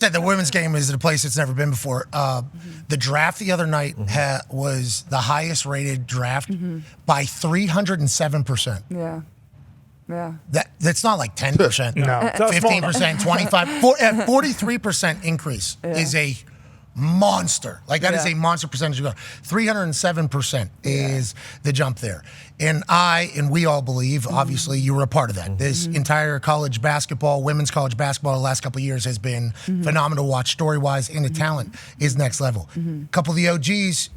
Said the women's game is at a place it's never been before. The draft the other night was the highest rated draft by 307%. Yeah. Yeah. That's not like 10%. No. 15%, 25, 43% increase is a monster. Like that is a monster percentage. 307% is the jump there. And we all believe, obviously, you were a part of that. This entire college basketball, women's college basketball, the last couple of years has been phenomenal to watch story-wise, and the talent is next level. A couple of the OGs,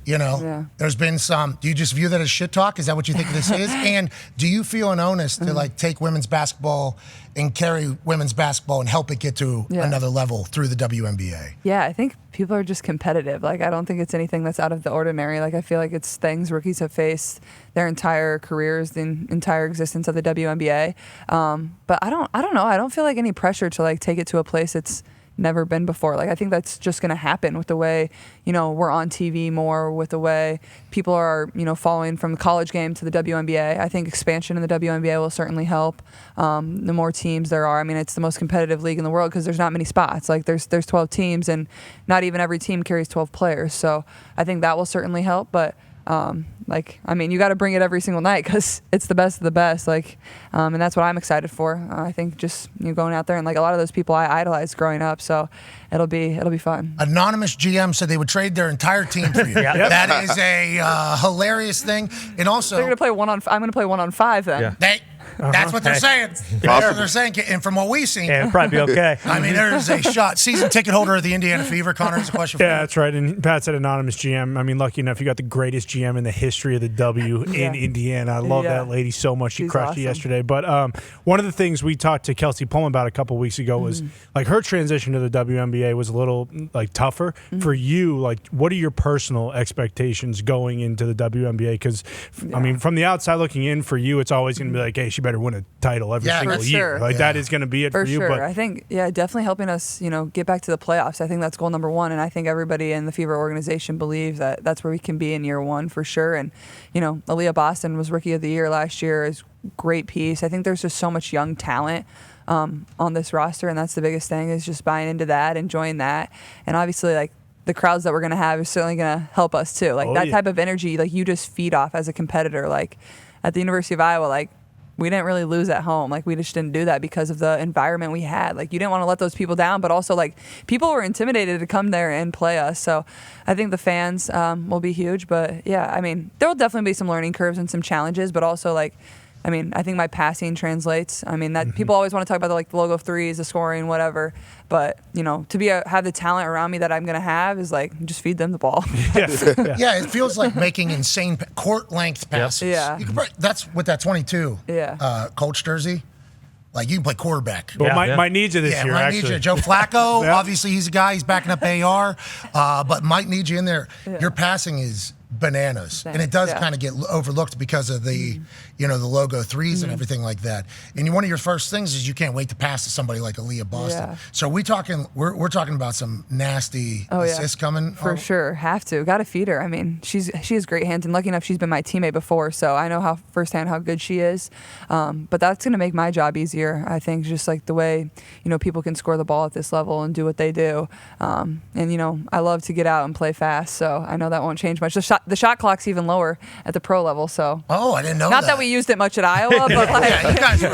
there's been some. Do you just view that as shit talk? Is that what you think this is? And do you feel an onus to like take women's basketball and carry women's basketball and help it get to another level through the WNBA? Yeah, I think people are just competitive. Like, I don't think it's anything that's out of the ordinary. Like, I feel like it's things rookies have faced their entire careers, the entire existence of the WNBA. But I don't know. I don't feel like any pressure to like take it to a place it's never been before. Like, I think that's just going to happen with the way, we're on TV more, with the way people are, following from the college game to the WNBA. I think expansion in the WNBA will certainly help. The more teams there are, I mean, it's the most competitive league in the world because there's not many spots. Like, there's 12 teams, and not even every team carries 12 players. So I think that will certainly help. But you got to bring it every single night because it's the best of the best. And that's what I'm excited for. I think just going out there and like a lot of those people I idolized growing up. So it'll be fun. Anonymous GM said they would trade their entire team for you. That is a hilarious thing. And also, they're going to play I'm going to play 1-on-5 then. Yeah. That's what they're saying. That's what they're saying. And from what we've seen, it'll probably be okay. I mean, there's a shot. Season ticket holder of the Indiana Fever. Connor has a question for you. Yeah, that's right. And Pat said anonymous GM. I mean, lucky enough, you got the greatest GM in the history of the W in Indiana. I love that lady so much. She crushed it yesterday. But one of the things we talked to Kelsey Pullman about a couple weeks ago was like her transition to the WNBA was a little like tougher for you. Like, what are your personal expectations going into the WNBA? Because I mean, from the outside looking in, for you, it's always going to be like, hey, she better win a title every single year. Like that is going to be it for you. Sure. But I think, definitely helping us, get back to the playoffs. I think that's goal number one. And I think everybody in the Fever organization believe that that's where we can be in year one for sure. And, Aaliyah Boston was Rookie of the Year last year. Is great piece. I think there's just so much young talent on this roster. And that's the biggest thing, is just buying into that, enjoying that. And obviously, like, the crowds that we're going to have is certainly going to help us too. Like type of energy, like you just feed off as a competitor. Like at the University of Iowa, like, we didn't really lose at home. Like, we just didn't do that because of the environment we had. Like, you didn't want to let those people down, but also, like, people were intimidated to come there and play us. So I think the fans will be huge. But, yeah, I mean, there will definitely be some learning curves and some challenges, but also, like, I mean, I think my passing translates. I mean, that people always want to talk about the logo threes, the scoring, whatever. But, to have the talent around me that I'm going to have is like, just feed them the ball. Yeah, it feels like making insane court-length passes. Yeah. That's with that 22 Colts jersey. Like, you can play quarterback. Well, might need you this year, might actually. need you. Joe Flacco, obviously, he's a guy. He's backing up AR. But might need you in there. Your passing is bananas. Thanks. And it does kind of get overlooked because of the, the logo threes and everything like that. And one of your first things is you can't wait to pass to somebody like Aaliyah Boston. Yeah. So we're talking about some nasty assists coming. For sure. Have to. Got to feed her. I mean, she has great hands, and lucky enough, she's been my teammate before, so I know firsthand how good she is. But that's going to make my job easier. I think just like the way, people can score the ball at this level and do what they do. And, I love to get out and play fast, so I know that won't change much. The shot clock's even lower at the pro level, so. Oh, I didn't know that. Not that we used it much at Iowa, but like. You guys were.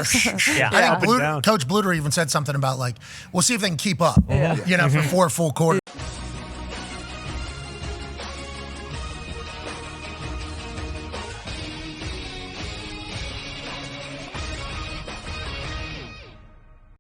Up and down. Coach Bluter even said something about, like, we'll see if they can keep up, for 4 full quarters.